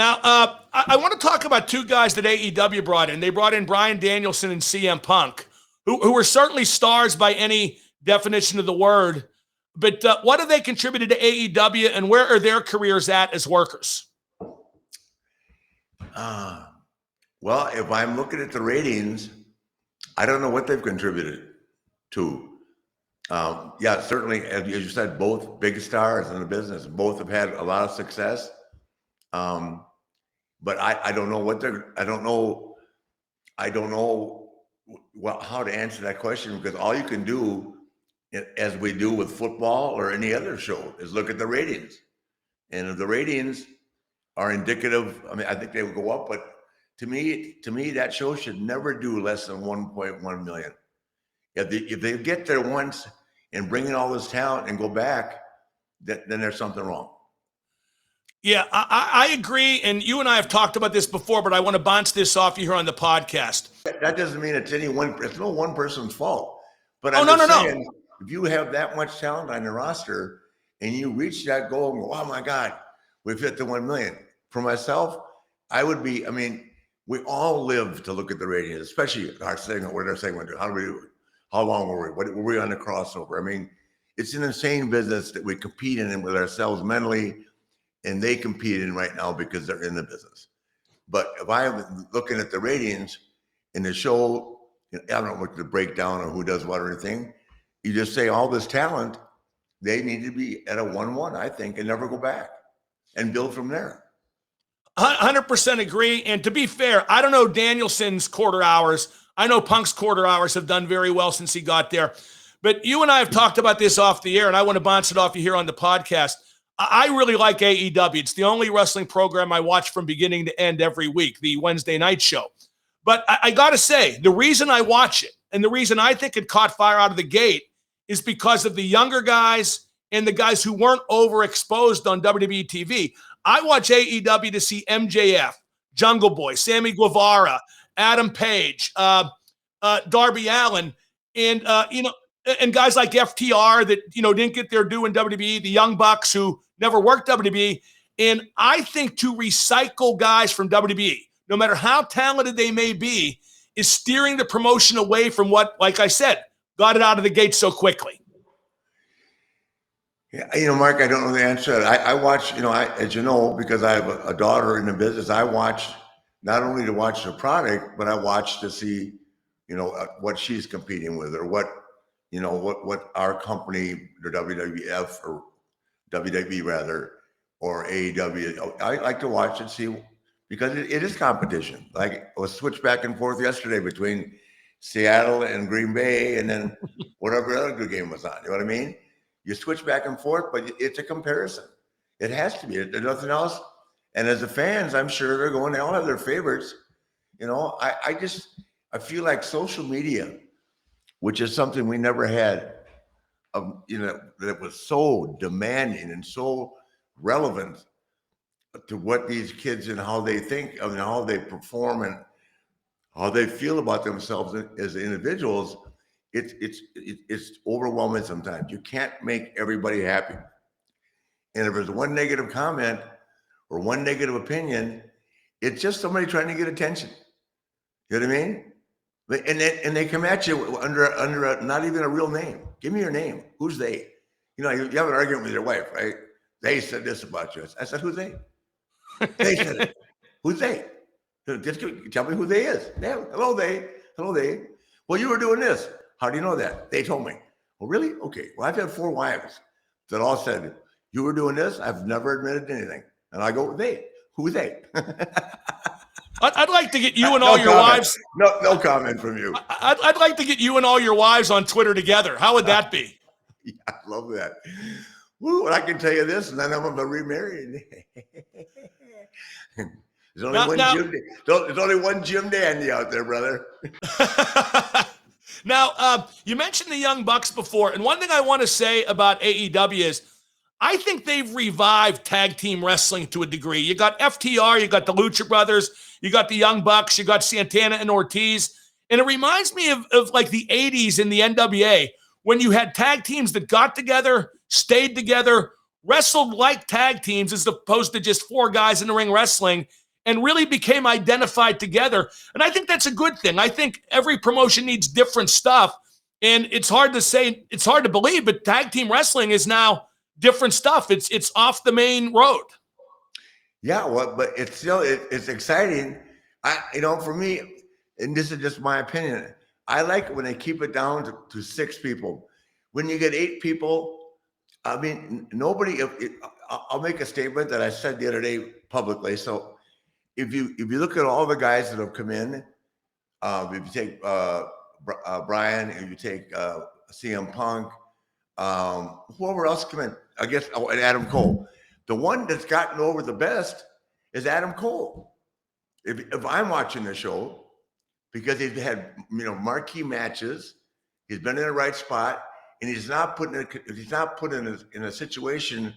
Now, I want to talk about two guys that AEW brought in. They brought in Bryan Danielson and CM Punk, who were certainly stars by any definition of the word. But what have they contributed to AEW, and where are their careers at as workers? Well, if I'm looking at the ratings, I don't know what they've contributed to. Yeah, certainly, as you said, both big stars in the business. Both have had a lot of success. But I don't know what they're. I don't know how to answer that question, because all you can do, as we do with football or any other show, is look at the ratings. And if the ratings are indicative, I mean, I think they would go up, but to me, that show should never do less than 1.1 million. If they get there once and bring in all this talent and go back, then there's something wrong. Yeah, I agree. And you and I have talked about this before, but I want to bounce this off you here on the podcast. That doesn't mean it's no one person's fault. But I'm saying, if you have that much talent on your roster and you reach that goal and go, oh my God, we've hit the 1 million. For myself, we all live to look at the ratings, especially our segment. What did our segment do? How do we do it? How long were we? Were we on the crossover? I mean, it's an insane business that we compete in with ourselves mentally, and they compete in right now because they're in the business. But if I'm looking at the ratings in the show, I don't know what the breakdown or who does what or anything. You just say all this talent, they need to be at a 1-1, I think, and never go back and build from there. 100% agree. And to be fair, I don't know Danielson's quarter hours. I know Punk's quarter hours have done very well since he got there. But you and I have talked about this off the air, and I want to bounce it off you here on the podcast. I really like AEW. It's the only wrestling program I watch from beginning to end every week, the Wednesday night show. But I got to say, the reason I watch it and the reason I think it caught fire out of the gate is because of the younger guys and the guys who weren't overexposed on WWE TV. I watch AEW to see MJF, Jungle Boy, Sammy Guevara, Adam Page, Darby Allin, and and guys like FTR that didn't get their due in WWE, the Young Bucks who never worked WWE. And I think to recycle guys from WWE, no matter how talented they may be, is steering the promotion away from what, like I said, got it out of the gate so quickly. Yeah, Mark, I don't know the answer. I watch, as you know, because I have a daughter in the business, I watch not only to watch the product, but I watch to see, what she's competing with, or what our company, the WWF or WWE rather, or AEW. I like to watch and see, because it is competition. Like, I was switched back and forth yesterday between Seattle and Green Bay, and then whatever other good game was on. You know what I mean? You switch back and forth, but it's a comparison. It has to be. There's nothing else. And as the fans, I'm sure they all have their favorites. I feel like social media, which is something we never had, that was so demanding and so relevant to what these kids and how they think, how they perform and how they feel about themselves as individuals. It's overwhelming sometimes. You can't make everybody happy. And if there's one negative comment or one negative opinion, it's just somebody trying to get attention. You know what I mean? And they come at you under not even a real name. Give me your name. Who's they? You have an argument with your wife, right? They said this about you. I said, who's they? They said it. Who's they? Just tell me who they is. Yeah, hello, they. Hello, they. Well, you were doing this. How do you know that? They told me. Well, really? Okay. Well, I've had 4 wives that all said, you were doing this. I've never admitted anything. And I go, they. Who are they? I'd like to get you and all your wives. No comment from you. I'd like to get you and all your wives on Twitter together. How would that be? Yeah, I love that. Woo, and I can tell you this, and then I'm going to remarry. There's only one Jim Dandy out there, brother. Now, you mentioned the Young Bucks before, and one thing I want to say about AEW is I think they've revived tag team wrestling to a degree. You got FTR, you got the Lucha Brothers, you got the Young Bucks, you got Santana and Ortiz, and it reminds me of like the 80s in the NWA when you had tag teams that got together, stayed together, wrestled like tag teams as opposed to just four guys in the ring wrestling, and really became identified together. And I think that's a good thing. I think every promotion needs different stuff. And it's hard to say, it's hard to believe, but tag team wrestling is now different stuff. It's off the main road. Yeah, well, but it's still it's exciting. For me, and this is just my opinion, I like it when they keep it down to 6 people. When you get 8 people, I mean, nobody. I'll make a statement that I said the other day publicly. So if you look at all the guys that have come in, if you take Bryan, if you take CM Punk, whoever else come in, I guess, and Adam Cole. The one that's gotten over the best is Adam Cole. If I'm watching the show, because he's had marquee matches, he's been in the right spot, and he's not put in a situation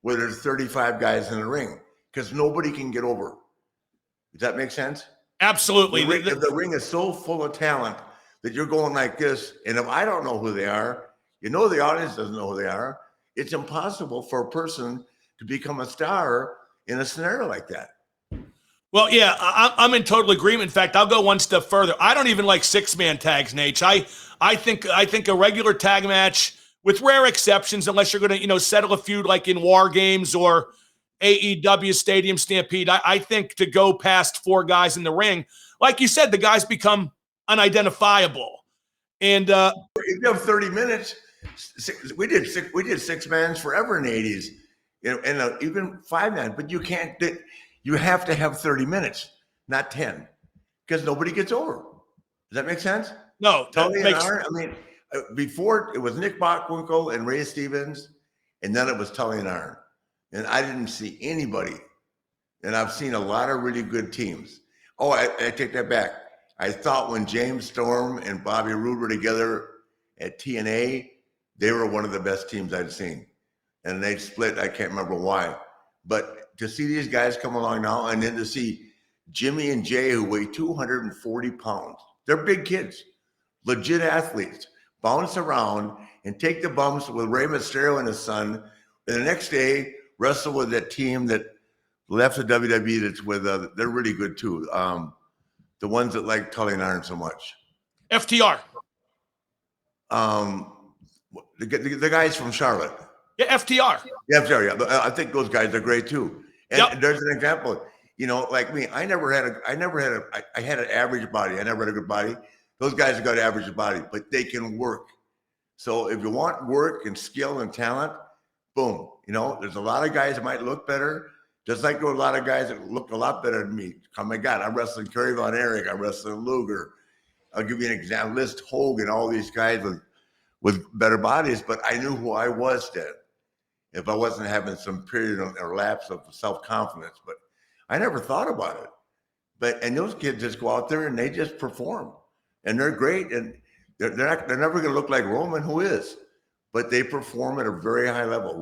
where there's 35 guys in the ring, because nobody can get over. Does that make sense? Absolutely. The ring is so full of talent that you're going like this, and if I don't know who they are, the audience doesn't know who they are. It's impossible for a person to become a star in a scenario like that. Well, yeah, I'm in total agreement. In fact, I'll go one step further. I don't even like 6-man tags, Nate. I think a regular tag match, with rare exceptions, unless you're going to settle a feud like in War Games or AEW Stadium Stampede, I think to go past 4 guys in the ring, like you said, the guys become unidentifiable. And if you have 30 minutes, we did 6-mans forever in the 80s, and even 5-man, but you can't. You have to have 30 minutes, not 10, because nobody gets over. Does that make sense? No. Before it was Nick Bockwinkel and Ray Stevens, and then it was Tully and Arn. And I didn't see anybody. And I've seen a lot of really good teams. Oh, I take that back. I thought when James Storm and Bobby Roode were together at TNA, they were one of the best teams I'd seen. And they split, I can't remember why. But to see these guys come along now, and then to see Jimmy and Jay, who weigh 240 pounds, they're big kids, legit athletes, bounce around and take the bumps with Rey Mysterio and his son. And the next day, wrestle with that team that left the WWE that's with, they're really good too. The ones that like Tully and Arn so much. FTR. The guys from Charlotte. Yeah, FTR. Yeah, FTR. Yeah, I think those guys are great too. And there's an example. Like me, I had an average body. I never had a good body. Those guys have got an average body, but they can work. So if you want work and skill and talent, boom. There's a lot of guys that might look better, just like there are a lot of guys that look a lot better than me. Oh my God, I'm wrestling Kerry Von Erich. I'm wrestling Luger. I'll give you an example. List Hogan, all these guys with better bodies, but I knew who I was then. If I wasn't having some period or lapse of self-confidence, but I never thought about it. And those kids just go out there and they just perform, and they're great, and they're never going to look like Roman, who is, but they perform at a very high level.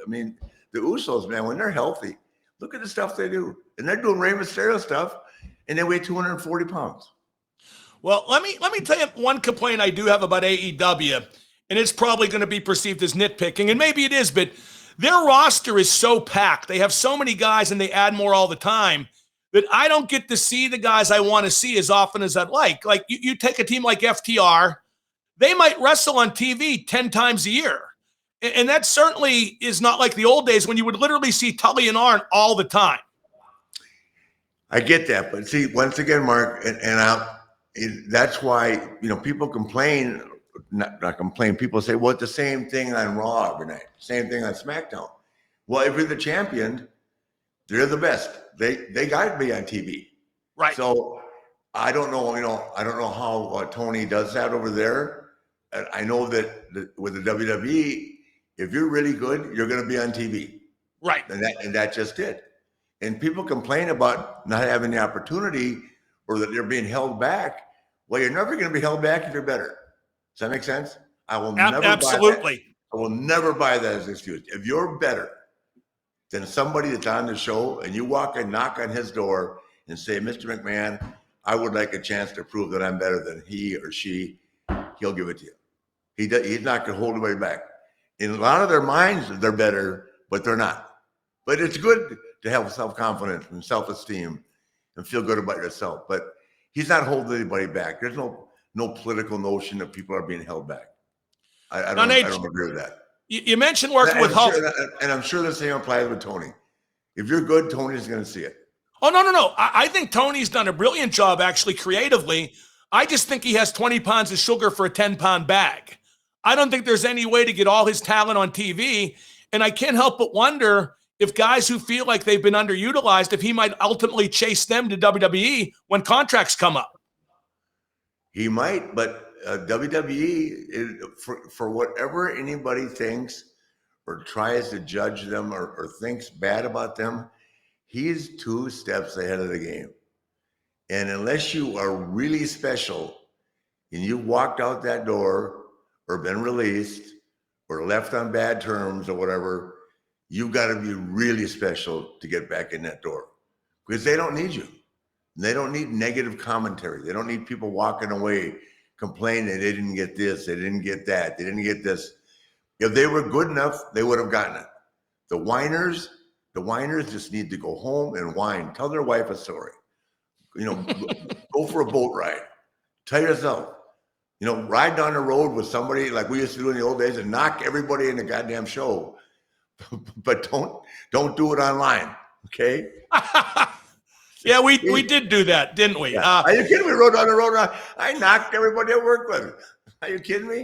The Usos, man, when they're healthy, look at the stuff they do, and they're doing Rey Mysterio stuff, and they weigh 240 pounds. Well, let me tell you one complaint I do have about AEW, and it's probably going to be perceived as nitpicking, and maybe it is, but their roster is so packed. They have so many guys, and they add more all the time, that I don't get to see the guys I want to see as often as I'd like. Like, you take a team like FTR, they might wrestle on TV 10 times a year. And that certainly is not like the old days when you would literally see Tully and Arn all the time. I get that. But see, once again, Mark, that's why, people complain, not complain. People say, well, it's the same thing on Raw every night, same thing on SmackDown. Well, if you're the champion, they're the best. They got to be on TV. Right. So I don't know, I don't know how Tony does that over there. I know that with the WWE, if you're really good, you're going to be on TV. Right. And that just it. And people complain about not having the opportunity or that they're being held back. Well, you're never going to be held back if you're better. Does that make sense? I will never absolutely. I will never buy that as an excuse. If you're better than somebody that's on the show and you walk and knock on his door and say, Mr. McMahon, I would like a chance to prove that I'm better than he or she, he'll give it to you. He's not going to hold anybody back. In a lot of their minds, they're better, but they're not. But it's good to have self-confidence and self-esteem and feel good about yourself. But he's not holding anybody back. There's no political notion that people are being held back. I don't agree with that. You mentioned working with Hulk. And I'm sure the same applies with Tony. If you're good, Tony's going to see it. Oh, no. I think Tony's done a brilliant job, actually, creatively. I just think he has 20 pounds of sugar for a 10-pound bag. I don't think there's any way to get all his talent on TV. And I can't help but wonder if guys who feel like they've been underutilized, if he might ultimately chase them to WWE when contracts come up. He might, but WWE, for whatever anybody thinks or tries to judge them or thinks bad about them, he's 2 steps ahead of the game. And unless you are really special and you walked out that door or been released or left on bad terms or whatever, you've got to be really special to get back in that door, because they don't need you. They don't need negative commentary. They don't need people walking away complaining they didn't get this, they didn't get that, they didn't get this. If they were good enough, they would have gotten it. The whiners just need to go home and whine. Tell their wife a story. Go for a boat ride. Tell yourself, ride down the road with somebody like we used to do in the old days and knock everybody in the goddamn show. But don't do it online, okay? Yeah, we did do that, didn't we? Yeah. Are you kidding me? We rode down the road. I knocked everybody I worked with. Are you kidding me?